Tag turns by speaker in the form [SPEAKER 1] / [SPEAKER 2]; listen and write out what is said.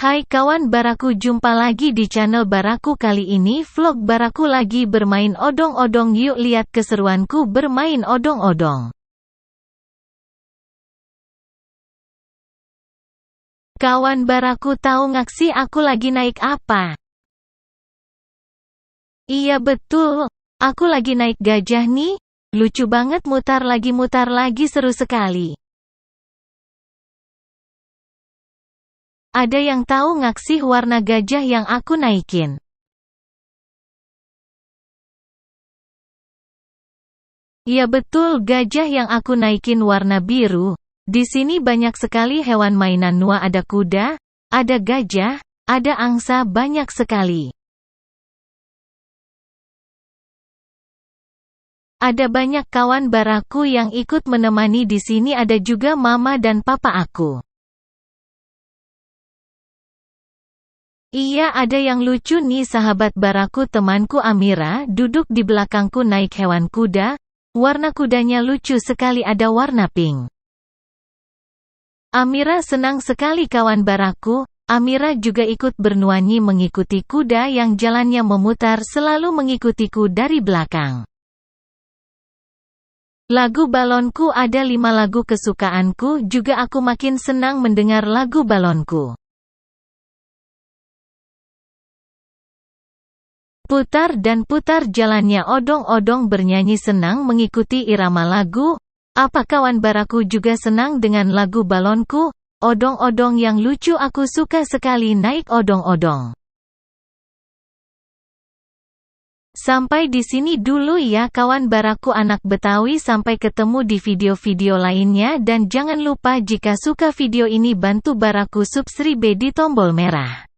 [SPEAKER 1] Hai kawan Baraku, jumpa lagi di channel Baraku. Kali ini vlog Baraku lagi bermain odong-odong. Yuk lihat keseruanku bermain odong-odong. Kawan Baraku, tahu nggak sih aku lagi naik apa? Iya betul, aku lagi naik gajah nih. Lucu banget, mutar lagi seru sekali. Ada yang tahu nggak sih warna gajah yang aku naikin? Iya betul, gajah yang aku naikin warna biru. Di sini banyak sekali hewan mainan Noah, ada kuda, ada gajah, ada angsa, banyak sekali. Ada banyak kawan Baraku yang ikut menemani di sini, ada juga mama dan papa aku. Iya, ada yang lucu nih sahabat Baraku, temanku Amira duduk di belakangku naik hewan kuda. Warna kudanya lucu sekali, ada warna pink. Amira senang sekali kawan Baraku. Amira juga ikut bernyanyi mengikuti kuda yang jalannya memutar, selalu mengikutiku dari belakang. Lagu balonku, ada 5 lagu kesukaanku, juga aku makin senang mendengar lagu balonku. Putar dan putar jalannya odong-odong, bernyanyi senang mengikuti irama lagu. Apa kawan Baraku juga senang dengan lagu balonku? Odong-odong yang lucu, aku suka sekali naik odong-odong. Sampai di sini dulu ya kawan Baraku anak Betawi, sampai ketemu di video-video lainnya, dan jangan lupa jika suka video ini bantu Baraku subscribe di tombol merah.